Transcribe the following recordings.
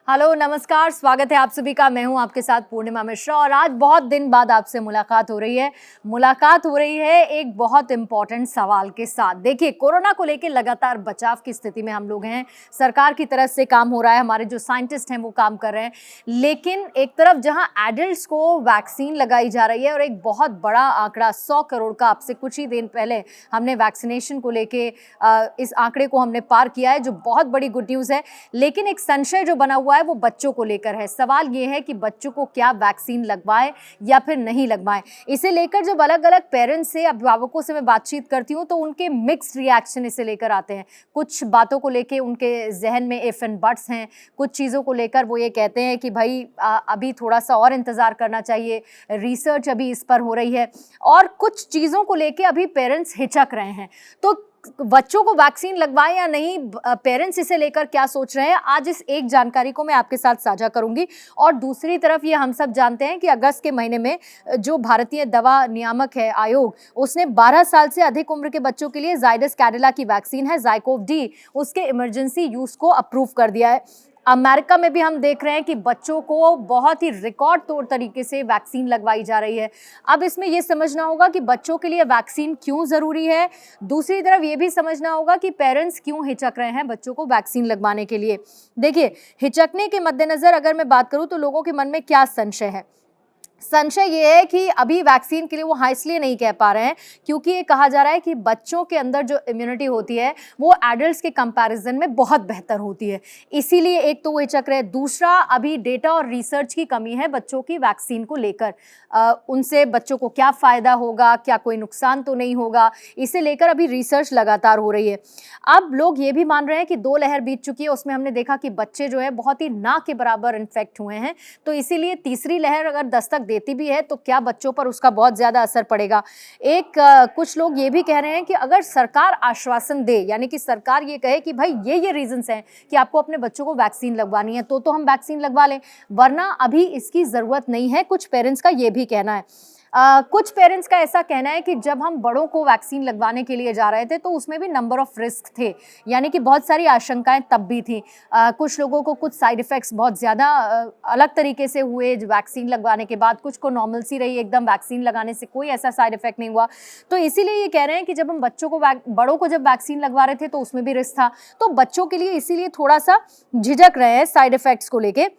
Hello, नमस्कार, स्वागत है आप सभी का। मैं हूं आपके साथ पूर्णिमा मिश्रा और आज बहुत दिन बाद आपसे मुलाकात हो रही है एक बहुत इंपॉर्टेंट सवाल के साथ। देखिए, कोरोना को लेकर लगातार बचाव की स्थिति में हम लोग हैं। सरकार की तरफ से काम हो रहा है, हमारे जो साइंटिस्ट हैं वो काम कर रहे हैं, लेकिन एक तरफ जहां एडल्ट्स को वैक्सीन लगाई जा रही है और एक बहुत बड़ा आंकड़ा 100 करोड़ का आपसे कुछ ही दिन पहले हमने वैक्सीनेशन को लेके इस आंकड़े को हमने पार किया है, जो बहुत बड़ी गुड न्यूज़ है। लेकिन एक संशय जो बना हुआ है वो बच्चों को लेकर है। सवाल ये है कि बच्चों को क्या वैक्सीन लगवाएं या फिर नहीं लगवाएं। इसे लेकर जब अलग अलग पेरेंट्स से, अभिभावकों से मैं बातचीत करती हूँ तो उनके मिक्स्ड रिएक्शन इसे लेकर आते हैं। कुछ बातों को लेकर उनके जहन में इफ एंड बट्स हैं, कुछ चीज़ों को लेकर वो ये कहते हैं कि भाई अभी थोड़ा सा और इंतज़ार करना चाहिए, रिसर्च अभी इस पर हो रही है, और कुछ चीज़ों को लेकर अभी पेरेंट्स हिचक रहे हैं। तो बच्चों को वैक्सीन लगवाएं या नहीं, पेरेंट्स इसे लेकर क्या सोच रहे हैं, आज इस एक जानकारी को मैं आपके साथ साझा करूंगी। और दूसरी तरफ ये हम सब जानते हैं कि अगस्त के महीने में जो भारतीय दवा नियामक है आयोग, उसने 12 साल से अधिक उम्र के बच्चों के लिए जाइडस कैडिला की वैक्सीन है ज़ाइकोव डी, उसके इमरजेंसी यूज को अप्रूव कर दिया है। अमेरिका में भी हम देख रहे हैं कि बच्चों को बहुत ही रिकॉर्ड तौर तरीके से वैक्सीन लगवाई जा रही है। अब इसमें यह समझना होगा कि बच्चों के लिए वैक्सीन क्यों ज़रूरी है। दूसरी तरफ ये भी समझना होगा कि पेरेंट्स क्यों हिचक रहे हैं बच्चों को वैक्सीन लगवाने के लिए। देखिए, हिचकने के मद्देनज़र अगर मैं बात करूं तो लोगों के मन में क्या संशय है। संशय ये है कि अभी वैक्सीन के लिए वो हाँ इसलिए नहीं कह पा रहे हैं क्योंकि ये कहा जा रहा है कि बच्चों के अंदर जो इम्यूनिटी होती है वो एडल्ट्स के कंपैरिजन में बहुत बेहतर होती है, इसीलिए एक तो वो हिचक रहे। दूसरा, अभी डेटा और रिसर्च की कमी है बच्चों की वैक्सीन को लेकर। उनसे बच्चों को क्या फ़ायदा होगा, क्या कोई नुकसान तो नहीं होगा, इसे लेकर अभी रिसर्च लगातार हो रही है। अब लोग ये भी मान रहे हैं कि 2 लहर बीत चुकी है, उसमें हमने देखा कि बच्चे जो है बहुत ही ना के बराबर इन्फेक्ट हुए हैं, तो इसीलिए तीसरी लहर अगर दस्तक देती भी है तो क्या बच्चों पर उसका बहुत ज़्यादा असर पड़ेगा। कुछ लोग ये भी कह रहे हैं कि अगर सरकार आश्वासन दे, यानी कि सरकार ये कहे कि भाई ये रीजंस हैं कि आपको अपने बच्चों को वैक्सीन लगवानी है, तो हम वैक्सीन लगवा लें, वरना अभी इसकी ज़रूरत नहीं है। कुछ पेरेंट्स का ये भी कहना है। कुछ पेरेंट्स का ऐसा कहना है कि जब हम बड़ों को वैक्सीन लगवाने के लिए जा रहे थे तो उसमें भी नंबर ऑफ रिस्क थे, यानी कि बहुत सारी आशंकाएं तब भी थी। कुछ लोगों को कुछ साइड इफ़ेक्ट्स बहुत ज़्यादा अलग तरीके से हुए वैक्सीन लगवाने के बाद, कुछ को नॉर्मल सी रही, एकदम वैक्सीन लगाने से कोई ऐसा साइड इफेक्ट नहीं हुआ। तो इसीलिए ये कह रहे हैं कि जब हम बड़ों को जब वैक्सीन लगवा रहे थे तो उसमें भी रिस्क था, तो बच्चों के लिए इसीलिए थोड़ा सा झिझक रहे हैं साइड इफ़ेक्ट्स को लेके,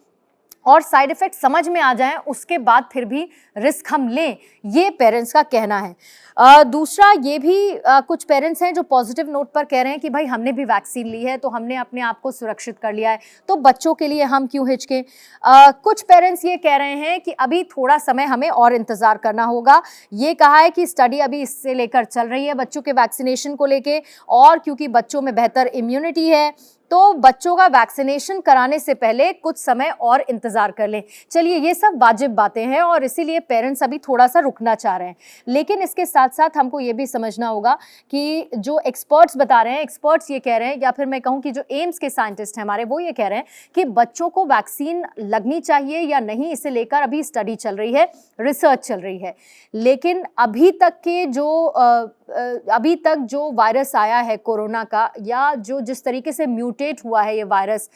और साइड इफ़ेक्ट समझ में आ जाएं उसके बाद फिर भी रिस्क हम लें, ये पेरेंट्स का कहना है। दूसरा, ये भी कुछ पेरेंट्स हैं जो पॉजिटिव नोट पर कह रहे हैं कि भाई हमने भी वैक्सीन ली है तो हमने अपने आप को सुरक्षित कर लिया है, तो बच्चों के लिए हम क्यों हिचकें। कुछ पेरेंट्स ये कह रहे हैं कि अभी थोड़ा समय हमें और इंतज़ार करना होगा। ये कहा है कि स्टडी अभी इससे लेकर चल रही है बच्चों के वैक्सीनेशन को लेके, और क्योंकि बच्चों में बेहतर इम्यूनिटी है तो बच्चों का वैक्सीनेशन कराने से पहले कुछ समय और इंतज़ार कर लें। चलिए, ये सब वाजिब बातें हैं और इसीलिए पेरेंट्स अभी थोड़ा सा रुकना चाह रहे हैं। लेकिन इसके साथ साथ हमको ये भी समझना होगा कि जो एक्सपर्ट्स बता रहे हैं, एक्सपर्ट्स ये कह रहे हैं, या फिर मैं कहूँ कि जो एम्स के साइंटिस्ट हैं हमारे, वो ये कह रहे हैं कि बच्चों को वैक्सीन लगनी चाहिए या नहीं, इसे लेकर अभी स्टडी चल रही है, रिसर्च चल रही है। लेकिन अभी तक जो वायरस आया है कोरोना का, या जो जिस तरीके से म्यूटेट हुआ है ये वायरस,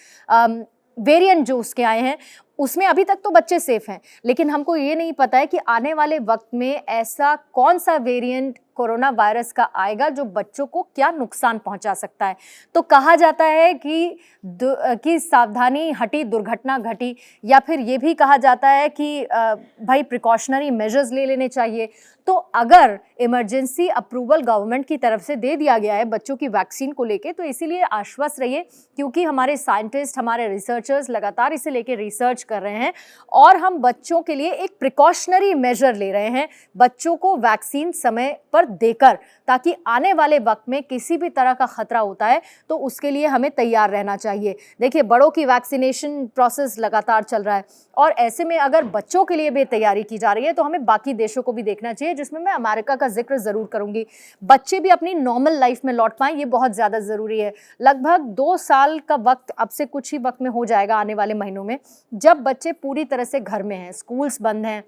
वेरिएंट जो उसके आए हैं, उसमें अभी तक तो बच्चे सेफ हैं, लेकिन हमको ये नहीं पता है कि आने वाले वक्त में ऐसा कौन सा वेरिएंट कोरोना वायरस का आएगा जो बच्चों को क्या नुकसान पहुंचा सकता है। तो कहा जाता है कि सावधानी हटी दुर्घटना घटी, या फिर ये भी कहा जाता है कि भाई प्रिकॉशनरी मेजर्स ले लेने चाहिए। तो अगर इमरजेंसी अप्रूवल गवर्नमेंट की तरफ से दे दिया गया है बच्चों की वैक्सीन को लेके, तो इसीलिए आश्वस्त रहिए, क्योंकि हमारे साइंटिस्ट, हमारे रिसर्चर्स लगातार इसे लेके रिसर्च कर रहे हैं और हम बच्चों के लिए एक प्रिकॉशनरी मेजर ले रहे हैं, बच्चों को वैक्सीन समय पर देकर, ताकि आने वाले वक्त में किसी भी तरह का खतरा होता है तो उसके लिए हमें तैयार रहना चाहिए। देखिए, बड़ों की वैक्सीनेशन प्रोसेस लगातार चल रहा है और ऐसे में अगर बच्चों के लिए भी तैयारी की जा रही है तो हमें बाकी देशों को भी देखना चाहिए, जिसमें मैं अमेरिका का जिक्र ज़रूर करूंगी। बच्चे भी अपनी नॉर्मल लाइफ में लौट पाएं, ये बहुत ज़्यादा ज़रूरी है। लगभग 2 साल का वक्त अब से कुछ ही वक्त में हो जाएगा, आने वाले महीनों में, जब बच्चे पूरी तरह से घर में हैं, स्कूल्स बंद हैं,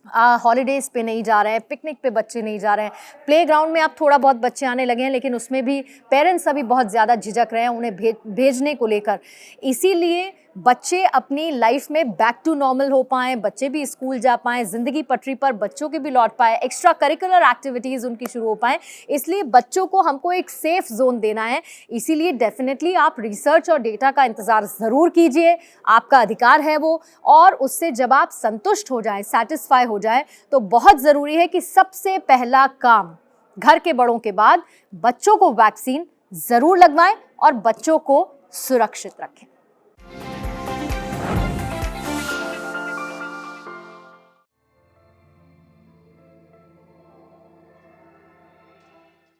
हॉलीडेज़ पे नहीं जा रहे हैं, पिकनिक पे बच्चे नहीं जा रहे हैं, प्लेग्राउंड में अब थोड़ा बहुत बच्चे आने लगे हैं, लेकिन उसमें भी पेरेंट्स अभी बहुत ज़्यादा झिझक रहे हैं उन्हें भेजने को लेकर। इसीलिए बच्चे अपनी लाइफ में बैक टू नॉर्मल हो पाएं, बच्चे भी स्कूल जा पाएं, जिंदगी पटरी पर बच्चों के भी लौट पाए, एक्स्ट्रा करिकुलर एक्टिविटीज उनकी शुरू हो पाएं। इसलिए बच्चों को हमको एक सेफ जोन देना है। इसीलिए डेफिनेटली आप रिसर्च और डेटा का इंतजार जरूर कीजिए, आपका अधिकार है वो। और उससे जब आप संतुष्ट हो जाएं, सेटिस्फाई हो जाएं, तो बहुत जरूरी है कि सबसे पहला काम घर के बड़ों के बाद बच्चों को वैक्सीन जरूर लगवाएं और बच्चों को सुरक्षित रखें।